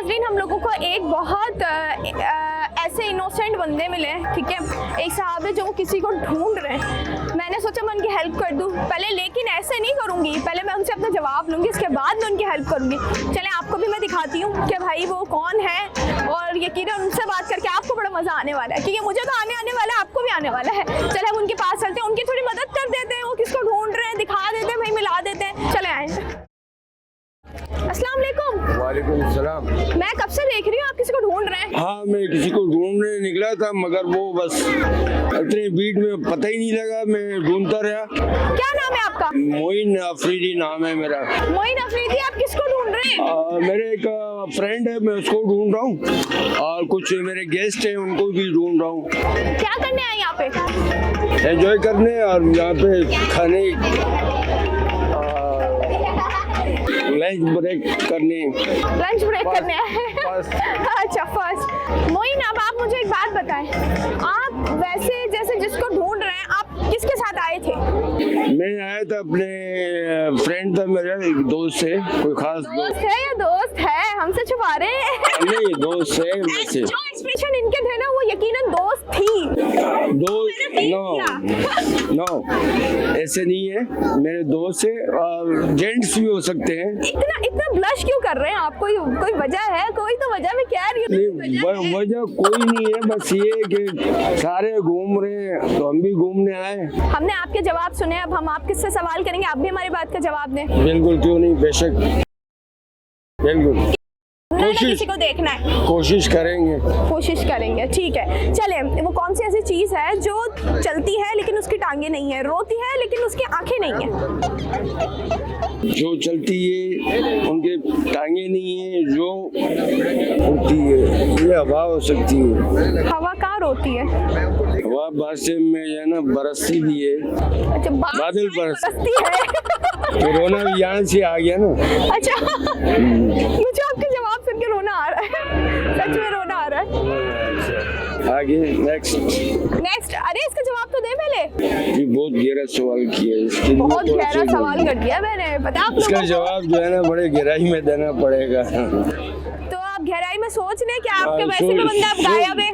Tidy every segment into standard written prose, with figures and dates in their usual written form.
नाज़रीन, हम लोगों को एक बहुत ऐसे इनोसेंट बंदे मिले, ठीक है। एक साहब है जो किसी को ढूंढ रहे हैं। मैंने सोचा मैं उनकी हेल्प कर दूं पहले, लेकिन ऐसे नहीं करूंगी। पहले मैं उनसे अपना जवाब लूंगी, इसके बाद मैं उनकी हेल्प करूंगी। चलें आपको भी मैं दिखाती हूँ कि भाई वो कौन है, और यकीनन उनसे बात करके आपको बड़ा मज़ा आने वाला है, क्योंकि मुझे तो आने वाला है, आपको भी आने वाला है। चले हम उनके पास चलते हैं, उनकी थोड़ी मदद कर देते हैं। वो किसको ढूंढ रहे हैं दिखा देते हैं, भाई मिला देते हैं। चले आए। अस्सलाम वालेकुम। वालेकुम सलाम। मैं कब से देख रही हूँ आप किसी को ढूंढ रहे हैं। हाँ, मैं किसी को ढूंढने निकला था, मगर वो बस इतनी भीड़ में पता ही नहीं लगा, मैं ढूंढता रहा। क्या नाम है आपका। मोइन अफरीदी नाम है मेरा। मोइन अफरीदी, आप किसको ढूंढ रहे हैं। मेरे एक फ्रेंड है, मैं उसको ढूंढ रहा हूँ, और कुछ मेरे गेस्ट हैं उनको भी ढूंढ रहा हूँ। क्या करने आए यहाँ पे। एंजॉय करने और यहाँ पे खाने, लंच ब्रेक करने। लंच ब्रेक करने आए। अच्छा फर्स्ट। मोइन, अब आप मुझे एक बात बताएं, आप वैसे जैसे जिसको ढूंढ रहे हैं, आप किसके साथ आए थे। मैं आया था, अपने फ्रेंड था मेरा, एक दोस्त है, कोई खास दोस्त है या दोस्त है, हमसे छुपा रहे हैं। नहीं, दोस्त है वैसे। जो एक्सप्रेशन इनके थे ना, वो यकीनन दोस्त थी। दोस्त नो ऐसे नहीं है, मेरे दोस्त है, और जेंट्स भी हो सकते हैं। इतना ब्लश क्यों कर रहे हैं आप। कोई वजह है, कोई तो वजह में कह रही हूँ। वजह कोई नहीं है, बस ये कि सारे घूम रहे हैं तो हम भी घूमने आए। हमने आपके जवाब सुने, अब हम आप किससे सवाल करेंगे, आप भी हमारी बात का जवाब दें। बिल्कुल, क्यों नहीं, बेशक, बिल्कुल किसी को देखना है, कोशिश करेंगे, ठीक है। चले, वो कौन सी ऐसी चीज है जो चलती है लेकिन उसकी टांगे नहीं है, रोती है लेकिन उसकी आंखें नहीं है। जो चलती है उनके टांगे नहीं है, जो उड़ती है, ये हवा हो सकती है। हवा कहाँ रोती है। हवा बारिश में है ना, बरसती भी है। अच्छा, बादल बरसती है। कोरोना भी यहाँ से आ गया ना। अच्छा, मुझे आपके जवाब सुन के रोना आ रहा है, सच में रोना आ रहा है। आगे नेक्स्ट। अरे इसका जवाब तो दे पहले। ये बहुत गहरा सवाल किया, इसके लिए बहुत गहरा सवाल कर दिया मैंने, पता आप इसका जवाब जो है ना बड़े गहराई में देना पड़ेगा। तो आप गहराई में सोच लें कि आपके वैसे भी बंदा अब गायब है,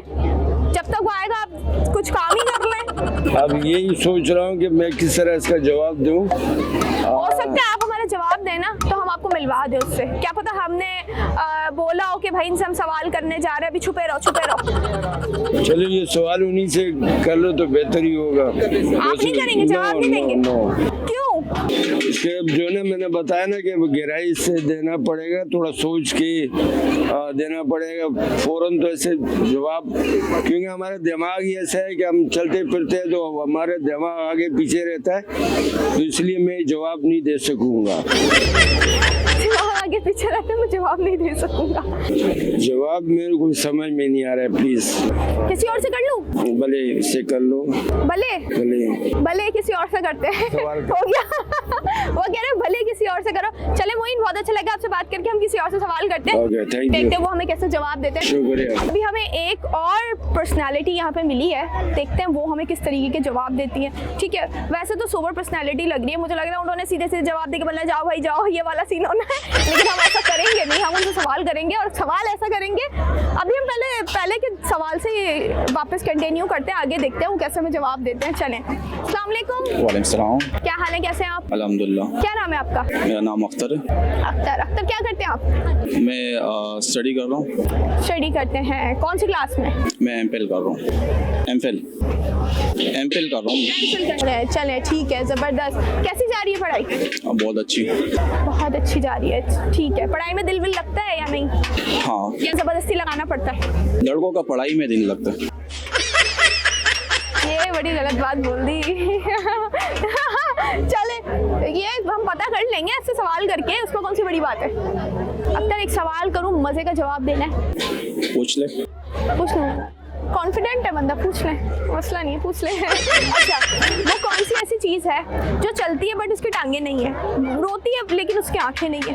जब तक वो आएगा आप कुछ काम ही कर लें। अब यही सोच रहा हूँ कि मैं किस तरह इसका जवाब दूँ। हो सकता है आप हमारा जवाब देना तो हम आपको मिलवा दें उससे, क्या पता हमने बोला हो कि भाई इनसे हम सवाल करने जा रहे हैं, अभी छुपे रहो। चलो, ये सवाल उन्हीं से कर लो तो बेहतर ही होगा। आप नहीं करेंगे, जवाब नहीं देंगे। क्यों। इसके जो ना मैंने बताया ना कि गहराई से देना पड़ेगा, थोड़ा सोच के देना पड़ेगा, फौरन तो ऐसे जवाब, क्योंकि हमारा दिमाग ही ऐसा है कि हम चलते फिरते हैं तो हमारे दिमाग आगे पीछे रहता है, तो इसलिए मैं जवाब नहीं दे सकूंगा। आगे पीछे रहते मैं जवाब नहीं दे सकूंगा। जवाब मेरे को समझ में नहीं आ रहा है, प्लीज किसी और से कर लूं। भले इससे कर लो। भले किसी और से करते हैं। हो गया। वो कह रहे भले किसी और से करो। चले मोइन, बहुत अच्छा लगा आपसे बात करके, हम किसी और से सवाल करते हैं। देखते हैं वो हमें कैसे जवाब देते हैं। शुक्रिया। अभी हमें एक और पर्सनालिटी यहाँ पे मिली है, देखते हैं वो हमें किस तरीके के जवाब देती है। ठीक है, वैसे तो सुपर पर्सनालिटी लग रही है, मुझे लग रहा है उन्होंने सीधे सीधे जवाब देके बोला जाओ भाई जाओ, ये वाला सीन होना है, लेकिन हम ऐसा करेंगे नहीं, हम उनसे सवाल करेंगे, और सवाल ऐसा करेंगे। अभी हम पहले के सवाल से वापस कंटिन्यू करते हैं, आगे देखते हैं वो कैसे हमें जवाब देते हैं। चलें। अस्सलाम वालेकुम। वालेकुम सलाम। क्या हाल है, कैसे हैं आप। अल्हम्दुलिल्लाह। क्या नाम है आपका। मेरा नाम अख्तर है। अख्तर, क्या करते हैं आप। मैं स्टडी कर रहा हूँ। स्टडी करते हैं, कौन सी क्लास में। मैं एमफिल कर रहा हूँ। एमफिल कर रहा हूँ। चले, ठीक है, ज़बरदस्त। कैसी जा रही है पढ़ाई। बहुत अच्छी जा रही है, ठीक है। पढ़ाई में दिल विल लगता है या नहीं। हाँ, या ज़बरदस्ती लगाना पड़ता है। लड़कों का पढ़ाई में दिल लगता है। ये बड़ी गलत बात बोल दी। चले, ये हम पता कर लेंगे ऐसे सवाल करके, उसमें कौन सी बड़ी बात है। अब तक एक सवाल करूं, मजे का जवाब देना है। पूछ ले। पूछ लूं, कॉन्फिडेंट है बंदा, पूछ ले, मसला नहीं है, पूछ ले। अच्छा, वो कौन सी ऐसी चीज़ है जो चलती है बट उसकी टांगे नहीं है, रोती है लेकिन उसकी आंखें नहीं है।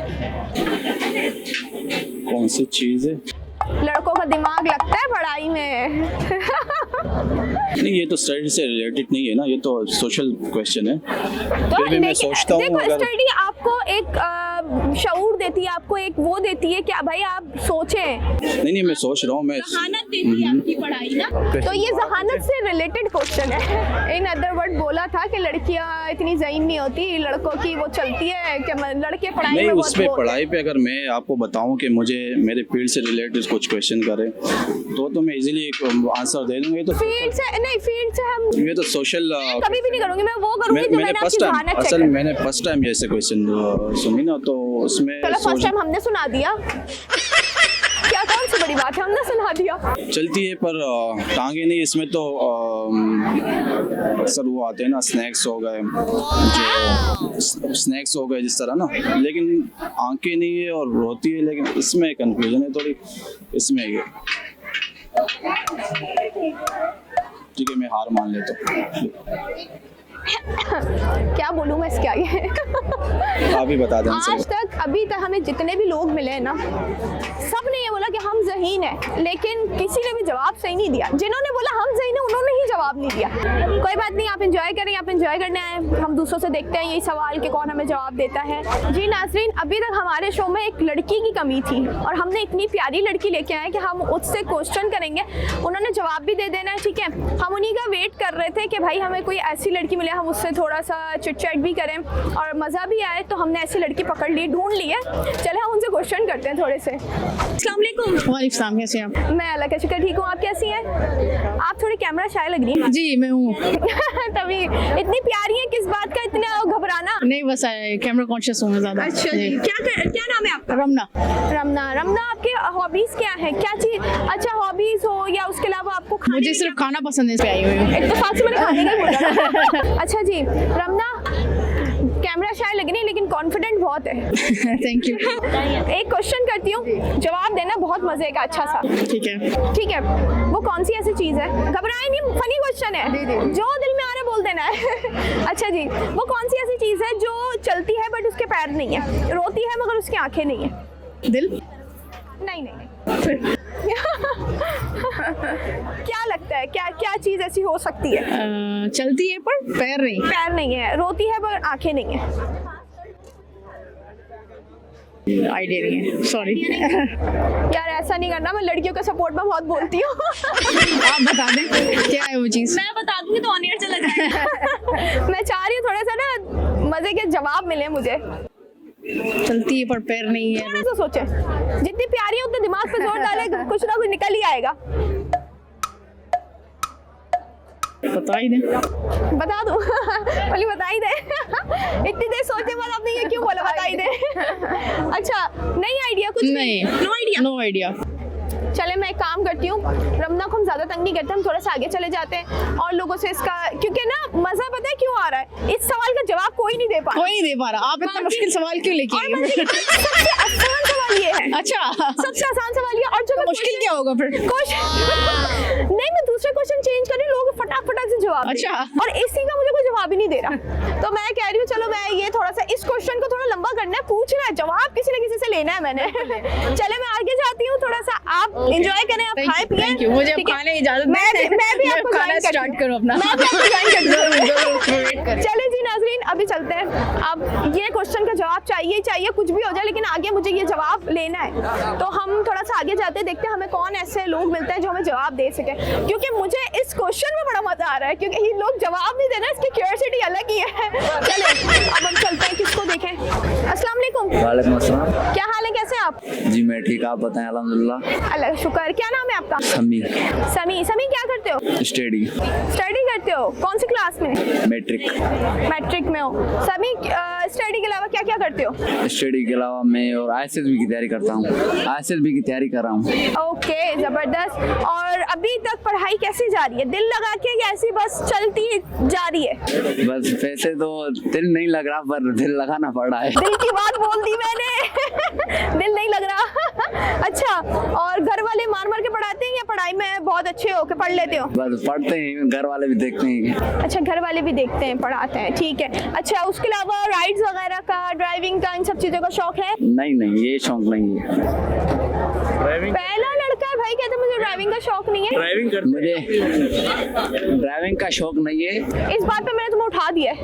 कौन सी चीज़ है। लड़कों का दिमाग लगता है पढ़ाई में। नहीं, ये तो स्टडी से रिलेटेड नहीं है ना, ये तो सोशल क्वेश्चन है। तो फिर भी मैं सोचता हूँ देखो, स्टडी आपको एक शऊर देती है, आपको एक वो देती है कि भाई आप सोचें। नहीं मैं सोच रहा हूँ मैं जहानत देती है आपकी पढ़ाई ना, तो ये जहानत से रिलेटेड क्वेश्चन है। इन अदर वर्ड बोला था कि लड़कियां इतनी ज़हीन नहीं होती, लड़कों की वो चलती है कि लड़के पढ़ाई नहीं में उस पे बहुत पढ़ाई पे अगर मैं आपको बताऊं कि मुझे मेरे फील्ड से रिलेटेड कुछ क्वेश्चन करें तो मैं इजीली आंसर दे दूंगा। ये तो फील्ड से नहीं, फील्ड से हम ये तो सोशल कभी भी नहीं करूंगी, मैं वो करूंगी जो मैंने आपकी जहानत चेक असल कर। मैंने फर्स्ट टाइम ऐसे क्वेश्चन सुनी ना, तो उसमें चलो फर्स्ट टाइम हमने सुना दिया, क्या कौन सी बड़ी बात है, हमने सुना दिया। चलती है पर टांगे नहीं। इसमें तो अक्सर वो आते हैं ना, स्नैक्स हो गए, जो स्नैक्स हो गए जिस तरह ना, लेकिन आंखें नहीं है और रोती है, लेकिन इसमें कंफ्यूजन है थोड़ी। इसमें ये ठीक है, मैं हार मान लेता हूँ। क्या बोलूं मैं इसके आगे। आप ही बता दें आज तक अभी तक हमें जितने भी लोग मिले हैं ना, सब ने ये बोला कि हम ज़हीन है, लेकिन किसी ने भी जवाब सही नहीं दिया। जिन्होंने बोला हम ज़हीन है उन्होंने ही जवाब नहीं दिया। कोई बात नहीं, आप एंजॉय करें, आप एंजॉय करने आए, हम दूसरों से देखते हैं यही सवाल कि कौन हमें जवाब देता है। जी नाज़रीन, अभी तक हमारे शो में एक लड़की की कमी थी और हमने इतनी प्यारी लड़की लेके आए कि हम उससे क्वेश्चन करेंगे, उन्होंने जवाब भी दे देना है, ठीक है। हम उन्हीं का वेट कर रहे थे कि भाई हमें कोई ऐसी लड़की मिले, हम उससे थोड़ा सा चिट चैट भी करें और मज़ा भी आए, तो हमने ऐसी लड़की पकड़ ली, ढूंढ ली है। चले हम उनसे क्वेश्चन करते हैं थोड़े से। अस्सलाम वालेकुम। वालेकुम सलाम, कैसे हैं आप? मैं अल्लाह का शुक्र ठीक हूँ, आप कैसी हैं? आप थोड़ी कैमरा शाय लग रही हैं। जी मैं हूँ। तभी इतनी प्यारी है, किस बात का इतना घबराना? नहीं बस कैमरा कॉन्शियस हूँ मैं ज़्यादा। अच्छा जी, क्या नाम है आपका? रमना। रमना। रमना, आपके हॉबीज क्या है, क्या चीज? अच्छा हॉबीज हो या उसके अलावा आपको खाने मुझे सिर्फ खाना पसंद है, इस पे आई हुई हूँ। इत्तेफाक से मैंने खाने का ही बोला। अच्छा जी रमना, कैमरा शायद लग रही है लेकिन कॉन्फिडेंट बहुत है। Thank you. एक क्वेश्चन करती हूँ, जवाब देना, बहुत मजे का, अच्छा सा। ठीक है। ठीक है, वो कौन सी ऐसी चीज है, घबराए नहीं, फनी क्वेश्चन है, जो दिल में आ रहा है बोल देना है। अच्छा जी, वो कौन सी ऐसी चीज है जो चलती है बट उसके पैर नहीं है, रोती है मगर उसकी आंखें नहीं है? दिल? नहीं नहीं नहीं। क्या लगता है, क्या क्या चीज ऐसी हो सकती है? चलती है पर पैर नहीं। पैर नहीं है, रोती है पर आंखें नहीं है। आइडिया नहीं है, सॉरी। यार ऐसा नहीं करना, मैं लड़कियों के सपोर्ट में बहुत बोलती हूँ। आप बता दें क्या है वो चीज़। मैं बता दूंगी तो ऑन एयर चला जाएगा। मैं चाह रही हूँ थोड़ा सा ना मजे के जवाब मिले मुझे। चलती है पर पैर नहीं है। थोड़ा सा सोचे, जितनी प्यारी है उतने दिमाग पे जोर डाले, कुछ ना कुछ निकल ही आएगा। बता ही दें। बता दूं? बोली बता ही दे। इतनी देर सोचने बाद आपने ये क्यों बोला बता ही दे? अच्छा, नहीं आइडिया कुछ? नहीं, नो आइडिया। No idea. चले मैं एक काम करती हूँ, रमना को हम ज्यादा तंग नहीं करते, हम थोड़ा सा आगे चले जाते हैं और लोगों से इसका, क्योंकि ना मजा पता है क्यों आ रहा है, इस सवाल का जवाब कोई नहीं दे पा रहा। कोई नहीं दे पा रहा। आप इतना मुश्किल सवाल क्यों लेके आई? सबसे आसान सवाल ये है। अच्छा, सबसे आसान सवाल ये, और जो मुश्किल क्या होगा फिर? नहीं, मैं दूसरे क्वेश्चन चेंज कर रही हूँ, लोग फटाफट से जवाब दे। अच्छा। और इसी का मुझे कोई जवाब ही नहीं दे रहा, तो मैं कह रही हूँ चलो मैं ये थोड़ा सा इस क्वेश्चन को थोड़ा लंबा करना है, पूछना है, जवाब किसी न किसी से लेना है मैंने। चले मैं आगे जाती हूँ, थोड़ा सा आप एंजॉय करें, आप खाए पिए। Thank you. मुझे अब ठीक है? खाने की इजाजत मैं भी आपको खाना ज्वाइन स्टार्ट करूँ अपना। मैं भी आपको ज्वाइन वेट कर। चले जी नाजरीन, अभी चलते हैं। अब ये क्वेश्चन का जवाब चाहिए चाहिए, कुछ भी हो जाए, लेकिन आगे मुझे ये जवाब लेना है। तो हम थोड़ा सा आगे जाते हैं, देखते हैं हमें कौन ऐसे लोग मिलते हैं जो हमें जवाब दे सके, क्योंकि मुझे इस क्वेश्चन में बड़ा मजा आ रहा है, क्योंकि ये लोग जवाब नहीं दे रहे, इसकी क्यूरियोसिटी अलग ही है। चले अब हम चलते हैं, किसको देखें। अस्सलाम वालेकुम। वालेकुम अस्सलाम। क्या हाल है, कैसे हैं आप? जी मैं ठीक, आप बताएं। अल्हम्दुलिल्लाह। अल्लाह का शुक्र। क्या नाम है आपका? समी। समी। समी क्या करते हो? स्टडी। स्टडी करते हो, कौन सी क्लास में? मैट्रिक। मैट्रिक में हो। समी स्टडी के अलावा क्या क्या करते हो? स्टडी के अलावा मैं और ISS भी की तैयारी करता हूँ। ISS भी की तैयारी कर रहा हूँ। ओके, जबरदस्त। और अभी तक पढ़ाई कैसी जा रही है, दिल लगा के या ऐसी बस चलती जा रही है? बस वैसे तो दिल नहीं लग रहा, पर दिल लगाना पड़ रहा है। दिल की बात बोल दी मैंने। दिल नहीं लग रहा। अच्छा, और घर वाले मार मार के पढ़ाते हैं या पढ़ाई में बहुत अच्छे हो के पढ़ लेते हो? बस पढ़ते हैं, घर वाले भी देखते हैं। अच्छा, घर वाले भी देखते हैं, पढ़ाते हैं, ठीक है। अच्छा, उसके अलावा राइड्स वगैरह का, ड्राइविंग का, इन सब चीज़ों का शौक है? नहीं ये शौक नहीं है। पहला लड़का है भाई कहते मुझे ड्राइविंग का शौक नहीं है। मुझे ड्राइविंग का शौक नहीं है। इस बात पे मैंने तुम्हें उठा दिया है।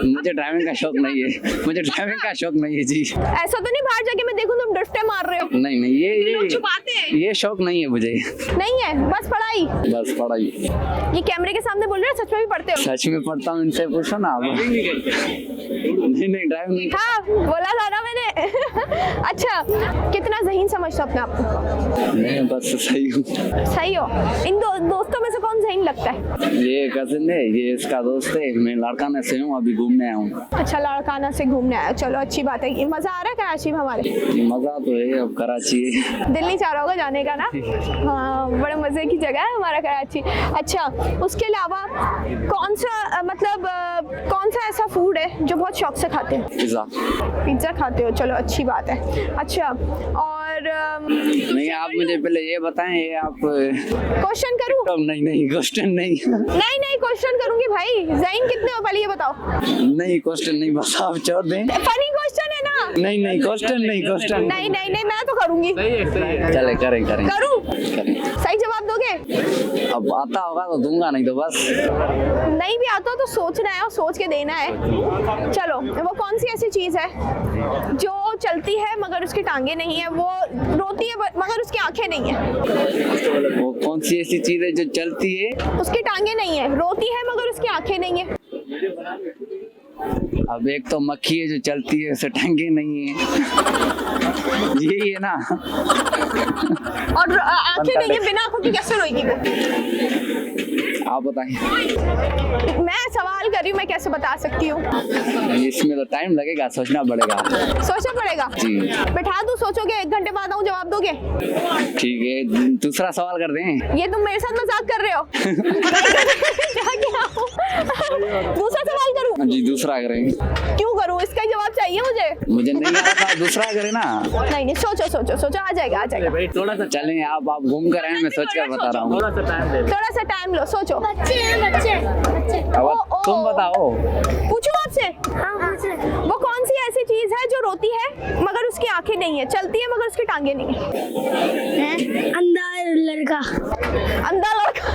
मुझे ड्राइविंग का शौक नहीं है। मुझे ड्राइविंग का शौक नहीं है जी। ऐसा तो नहीं बाहर जाके मैं देखूं तुम ड्रिफ्टे मार रहे हो? नहीं लोग छुपाते हैं। ये शौक नहीं है मुझे। नहीं है, बस पढ़ाई। बस पढ़ाई। ये कैमरे के सामने बोल रहे हो, सच में भी पढ़ते हो? सच में पढ़ता हूँ, इनसे पूछो ना आप। नहीं ड्राइविंग नहीं। हाँ, बोला था ना मैंने। अच्छा, कितना ज़हीन समझते हो अपने आप को? नहीं बस सही हूँ। सही हो। इन दोस्तों में से कौन ज़हीन लगता है? ये कजिन है, ये इसका दोस्त है। मैं लड़काना से हूँ, अभी घूमने आया हूँ। अच्छा, लाड़काना से घूमने आया, चलो अच्छी बात है। मज़ा आ रहा है कराची में हमारे? मजा तो है, अब कराची है। दिल नहीं चाह रहा होगा जाने का ना? हाँ, बड़े मज़े की जगह है हमारा कराची। अच्छा, उसके अलावा कौन सा ऐसा फूड है जो बहुत शौक से खाते हैं? पिज्ज़ा खाते हो, चलो अच्छी बात है। अच्छा, और नहीं आप मुझे पहले ये बताएं, ये आप क्वेश्चन करूं? नहीं क्वेश्चन नहीं। नहीं क्वेश्चन करूंगी भाई। ज़हीन कितने हो पहले ये बताओ? नहीं क्वेश्चन नहीं, बस आप छोड़ दें। फनी क्वेश्चन है ना? नहीं क्वेश्चन नहीं। नहीं मैं तो करूंगी। चले करें करूं? सही जवाब दोगे? अब आता होगा तो दूंगा, नहीं तो बस। नहीं भी आता तो सोचना है और सोच के देना है। चलो, वो कौन सी ऐसी चीज़ है जो चलती है मगर उसकी टांगे नहीं है, वो रोती है मगर उसकी आंखें नहीं है? वो कौन सी ऐसी चीज है जो चलती है, उसकी टांगे नहीं है, रोती है मगर उसकी आंखें नहीं है? अब एक तो मक्खी है जो चलती है, उसे टांगे नहीं है। यही है ना। और आंखें नहीं है, बिना आंखों की कैसे रोएगी वो? आप बताइए। मैं सवाल कर रही हूँ, मैं कैसे बता सकती हूँ? इसमें तो टाइम लगेगा, सोचना पड़ेगा। सोचना पड़ेगा जी। बैठा दूँ, सोचोगे? 1 घंटे बाद आऊँ, जवाब दोगे? ठीक है, दूसरा सवाल कर दें। ये तुम मेरे साथ मजाक कर रहे हो? क्या दूसरा सवाल करूँ? जी दूसरा करें। क्यों करूँ? इसका ही जवाब चाहिए मुझे नहीं आ रहा, दूसरा करें ना। नहीं सोचो, आ जाएगा। थोड़ा सा चलें, आप घूम कर आए, मैं सोच कर बता रहा हूँ। थोड़ा सा टाइम लो, सोचो। बच्चे अब तुम बताओ। पूछूं आपसे? हाँ, वो कौन सी ऐसी चीज है जो रोती है मगर उसकी आंखें नहीं है, चलती है मगर उसकी टांगे नहीं है? अंधा लड़का। अंधा लड़का?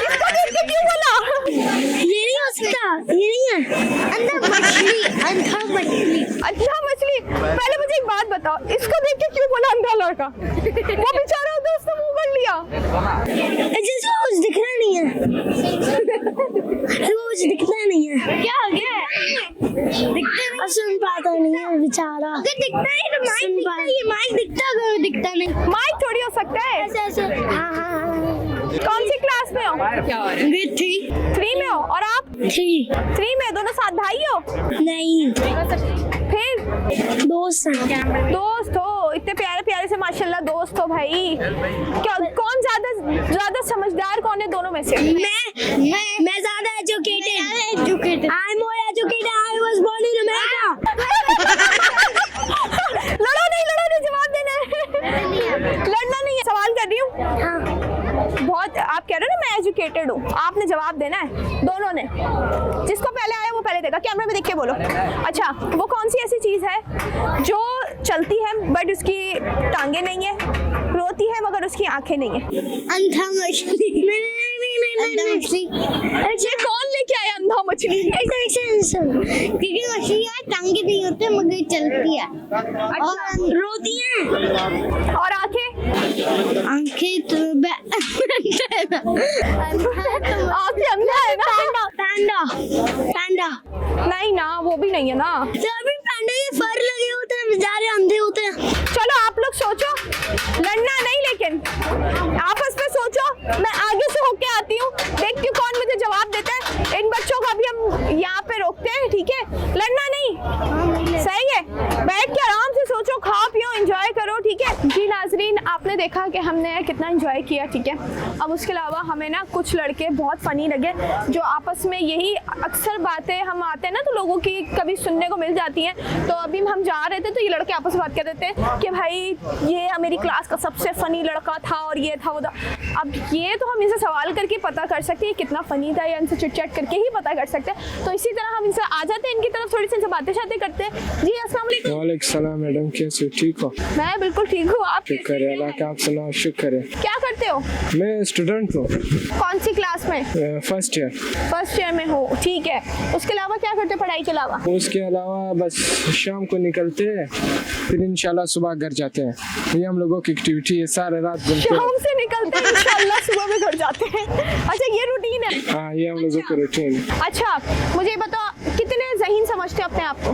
इसको देख के क्यों बोला? ये नहीं हो सकता, ये नहीं है। अंधा मछली। अंधा मछली? पहले मुझे एक बात बताओ, इसको देख के क्यों बोला अंधा लड़का? वो बेचारा दोस्त ने मुंह कर लिया। जिसको कुछ दिखना नहीं है। कुछ दिखता नहीं है। क्या हो गया? दिखता नहीं, सुन पाता नहीं है बेचारा। अगर दिखता नहीं तो माइक दिखता है, ये माइक दिखता अगर दिखता नहीं। माइक थोड़ी हो सकता है। ऐसे हाँ। कौन सी क्लास में हो? ग्रेड 3 में हो। और आप? 3 में? दोनों साथ भाई हो? नहीं, फिर दोस्त हो? इतने प्यारे से माशाल्लाह दोस्त हो भाई। क्या कौन ज्यादा समझदार कौन है दोनों में से? मैं ज्यादा educated. I am more educated. I was born in America. लड़ो नहीं, जवाब देना है। लड़ना नहीं है, सवाल कर रही हूँ। बहुत आप कह रहे हो ना मैं एजुकेटेड हूँ, आपने जवाब देना है दोनों ने। जिसको पहले आया वो पहले देगा। कैमरे में देख के बोलो। अच्छा, वो कौन सी ऐसी चीज है जो चलती है बट उसकी टांगे नहीं है, रोती है मगर उसकी आंखें नहीं है? अंधा मछली। नहीं। अच्छा, कौन लेके आया अंधा मछली? क्योंकि मछली है, टांगे नहीं होते मगर चलती है और रोती है। और आंखें तो आंखें अंधा है ना? पैंडा। नहीं ना, वो भी नहीं है ना। तो अभी पैंडा के फर लगे होते हैं, बेचारे अंधे होते हैं। चलो आप लोग सोचो, लड़ना नहीं लेकिन आपस में सोचो। मैं आगे से होके आती हूँ, देखती हूँ कौन मुझे जवाब देता है। इन बच्चों का भी हम यहाँ पे रोकते हैं, ठीक है? लड़ना नहीं, सही है? बैठ के आराम से सोचो, खाओ पियो, एंजॉय करो, ठीक है? जी नाजरीन, आपने देखा कि हमने हमने कितना एंजॉय किया, ठीक है। अब उसके अलावा हमें ना कुछ लड़के बहुत फ़नी लगे जो आपस में यही अक्सर बातें हम आते हैं ना तो लोगों की कभी सुनने को मिल जाती हैं। तो अभी हम जा रहे थे तो ये लड़के आपस में बात कर रहे थे कि भाई ये मेरी क्लास का सबसे फ़नी लड़का था और ये था वो था। अब ये तो हम इनसे सवाल करके पता कर सकते हैं कितना फ़नी था, या इनसे चिट चैट करके ही पता कर सकते हैं। तो इसी तरह हम इनसे आ जाते हैं, इनकी तरफ थोड़ी सी इनसे बातें शातें करते हैं। जी अस्सलाम वालेकुम। वालेकुम सलाम मैडम, कैसे हो? ठीक हो? मैं बिल्कुल ठीक हूँ, आप शुक्र है अल्लाह का, आप सुनाओ? शुक्र है। क्या करते हो? मैं स्टूडेंट हूँ, कौन सी क्लास में? First year. फर्स्ट ईयर में हो, ठीक है। उसके अलावा क्या करते हो पढ़ाई के अलावा? उसके अलावा बस शाम को निकलते हैं, फिर इंशाल्लाह सुबह घर जाते हैं। ये हम लोगों की एक्टिविटी है, सारे रात घूमते हैं। शाम से निकलते हैं इंशाल्लाह सुबह में घर जाते हैं। अच्छा ये रूटीन है? हाँ ये हम लोगों का रूटीन है। अच्छा मुझे बताओ कितने ज़हीन समझते हो अपने आप को?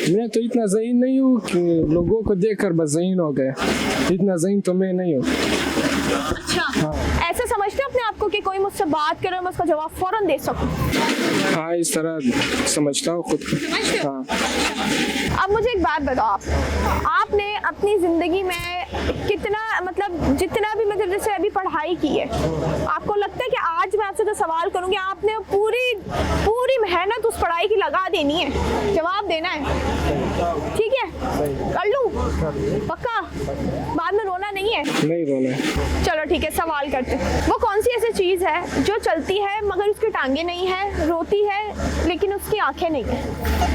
मैं तो इतना ज़हीन नहीं हूँ कि लोगों को देखकर बस ज़हीन हो गया, इतना ज़हीन तो मैं नहीं हूँ। अच्छा ऐसे समझते हो अपने आप को कि कोई मुझसे बात करे मैं उसका जवाब फौरन दे सकूं? हाँ इस तरह समझता हूँ खुद को। हाँ। अब मुझे एक बात बताओ, आपने अपनी ज़िंदगी में कितना मतलब जितना भी मतलब जैसे अभी पढ़ाई की है, आपको लगता है कि आज मैं आपसे जो सवाल करूँगी आपने पूरी पूरी मेहनत उस पढ़ाई की लगा देनी है, जवाब देना है, ठीक है? कर लूँ पक्का? बाद में रोना नहीं है? नहीं रोना है। चलो ठीक है, सवाल करते हैं। वो कौन सी ऐसी चीज़ है जो चलती है मगर उसकी टांगे नहीं है, रोती है लेकिन उसकी आंखें नहीं है?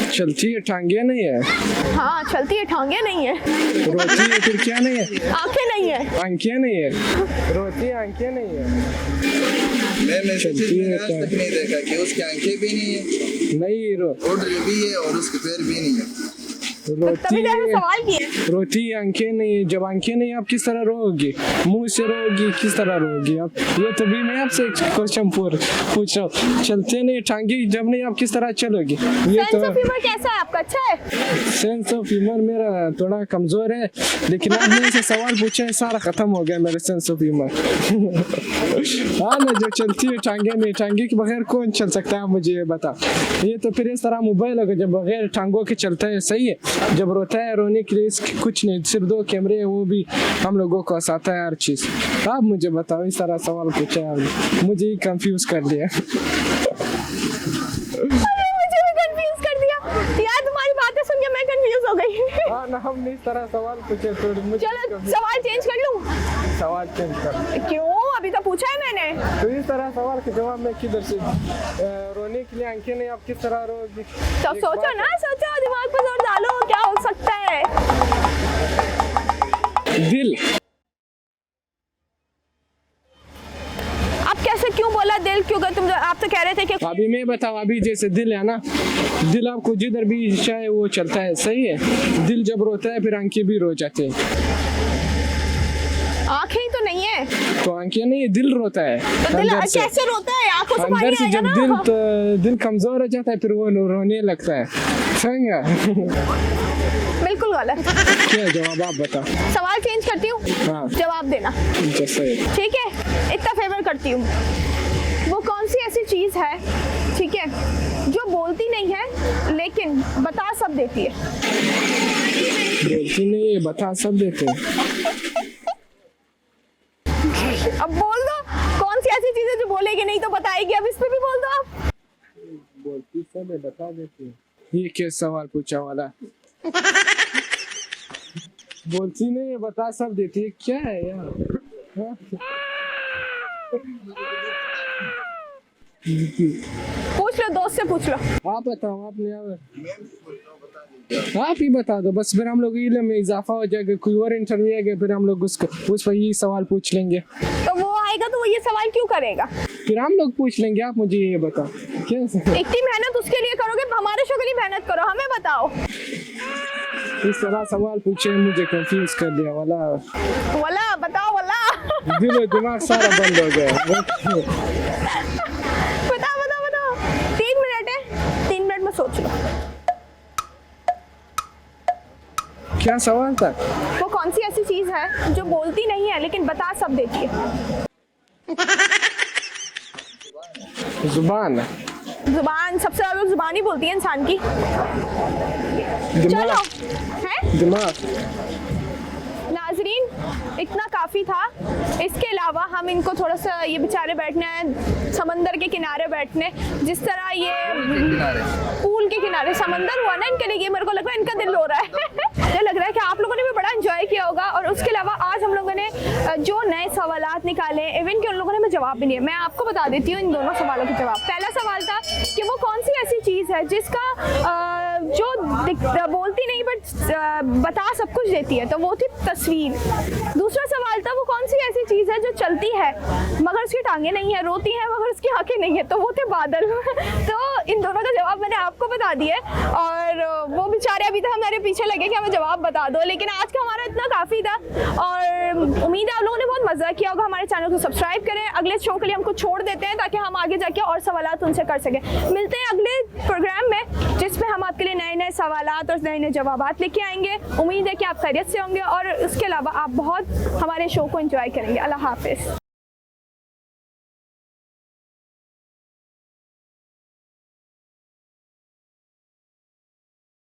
चलती है टांगे नहीं है, हाँ चलती है टांगे नहीं है, रोती है फिर क्या नहीं है? आंखें नहीं है। आंखें नहीं है, रोती है आंखें नहीं है। मैंने ऐसी चीज चलती है मैंने आज तक नहीं देखा कि उसकी आंखें भी नहीं है, नहीं उड़ रही भी है और उसके पैर भी नहीं है। रोती तभी तो ऐसे है, सवाल किए। रोती है आंखें नहीं है। जब आंखें नहीं आप किस तरह रोओगी? मुंह से रोओगी, किस तरह रोओगी आप? ये तो भी मैं आपसे एक क्वेश्चन पूछ रहा हूँ। चलते नहीं टांगे जब नहीं आप किस तरह चलोगी? ये सेंस ऑफ तो ह्यूमर कैसा है आपका? अच्छा है? सेंस ऑफ ह्यूमर मेरा थोड़ा कमजोर है, लेकिन आपने से सवाल पूछा है सारा खत्म हो गया मेरा सेंस ऑफ ह्यूमर। हाँ ना, जो चलती है टांगे नहीं, टांगे के बगैर कौन चल सकता है? मुझे ये बता। ये तो फिर इस तरह मोबाइल होगा जब बगैर टांगों के चलता है, सही है? जब रोता है रोने के लिए कुछ नहीं, सिर्फ 2 कैमरे हैं, वो भी हम लोगों को हंसाता है हर चीज। आप मुझे बताओ, इस तरह सवाल पूछा है आपने, मुझे ही कंफ्यूज कर दिया। मुझे भी कंफ्यूज कर दिया यार, तुम्हारी बातें सुन के मैं कंफ्यूज हो गई। हाँ ना, हमने इस तरह सवाल पूछे तो मुझे चलो सवाल चेंज कर लूं? सवाल चेंज कर। क्यों? अभी तो पूछा है मैंने। तो इस तरह सवाल के जवाब में किधर से? रोने के लिए आंखें नहीं, आप किस तरह रोगी? तो सोचो ना, सोचो, दिमाग पे जोर डालो, क्या हो सकता है? दिल। आप कैसे क्यों बोला दिल? क्यों? तुम आप तो कह रहे थे कि अभी मैं बताऊँ, अभी जैसे दिल है ना, दिल आपको जिधर भी चाहे वो चलता है, सही है? दिल जब रोता है फिर आंखें भी रो जाते हैं। आंखें ही तो नहीं है। तो आंखें नहीं है, दिल रोता है तो दिल अंदर से। कैसे रोता है? आंखों से अंदर पानी से आएगा जब ना। दिल कमजोर हो जाता है फिर वो रोने लगता है, समझा? बिल्कुल गलत। क्या जवाब आप बताओ? सवाल चेंज करती हूँ, हाँ। जवाब देना, जैसे ठीक है? इतना फेवर करती हूँ। वो कौन सी ऐसी चीज़ है, ठीक है, जो बोलती नहीं है लेकिन बता सब देती है? बोलती नहीं है, बता सब देते हैं। अब बोल दो, कौन सी ऐसी चीज़ है जो बोलेगी नहीं तो बताएगी? अब इस पे भी बोल दो आप। बोलती सब है, बता देती है। ये क्या सवाल पूछा वाला? बोलती नहीं है, बता सब देती है, क्या है यार? हाँ? पूछ लो, दोस्त से पूछ लो। आप बताओ, आपने आप ही बता दो बस, फिर हम लोग इल्म में इजाफा हो जाएगा। कोई और इंटरव्यू आएगा फिर हम लोग उसको उस पर ये सवाल पूछ लेंगे। तो वो आएगा तो वो ये सवाल क्यों करेगा? फिर हम लोग पूछ लेंगे। आप मुझे ये बताओ, कैसे इतनी मेहनत उसके लिए करोगे, हमारे शो के लिए मेहनत करो, हमें बताओ। इस तरह सवाल पूछे, मुझे कंफ्यूज कर दिया वाला। वाला बताओ, वाला दिल दिमाग सारा बंद हो गया। बताओ बताओ बताओ। 3 मिनट है, 3 मिनट में सोच लो। क्या सवाल था? वो कौन सी ऐसी चीज है जो बोलती नहीं है लेकिन बता सब देती है? जुबान। जुबान? सबसे ज्यादा जुबान ही बोलती है इंसान की। चलो दिमाग। है दिमाग। इतना काफ़ी था। इसके अलावा हम इनको थोड़ा सा ये बेचारे बैठने आए समंदर के किनारे बैठने, जिस तरह ये पूल के किनारे समंदर हुआ ना इनके लिए, ये मेरे को लग रहा है इनका दिल हो रहा है मुझे लग रहा है कि आप लोगों ने भी बड़ा एंजॉय किया होगा। और उसके अलावा आज हम लोगों ने जो नए सवालात निकाले, इवन के उन लोगों ने हमें जवाब भी नहीं है। मैं आपको बता देती हूँ इन दोनों सवालों के जवाब। पहला सवाल था कि वो कौन सी ऐसी चीज़ है जिसका जो बोलती नहीं बट बता सब कुछ देती है, तो वो थी तस्वीर। दूसरा सवाल था वो कौन सी ऐसी चीज़ है जो चलती है मगर उसकी टांगे नहीं है, रोती है मगर उसकी आंखें नहीं है, तो वो थे बादल तो इन दोनों का जवाब मैंने आपको बता दिया और वो बेचारे अभी तक हमारे पीछे लगे कि हमें जवाब बता दो, लेकिन आज का हमारा इतना काफ़ी था और उम्मीद है आप लोगों ने बहुत मज़ा किया होगा। हमारे चैनल को सब्सक्राइब करें। अगले शो के लिए हमको छोड़ देते हैं ताकि हम आगे जाके और सवालात उनसे कर सकें। मिलते हैं अगले प्रोग्राम में जिसमें हम आपके लिए नए नए सवालात और नए नए जवाबात लेके आएंगे। उम्मीद है कि आप खैरियत से होंगे और उसके अलावा आप बहुत हमारे शो को एंजॉय करेंगे। अल्लाह हाफिज़।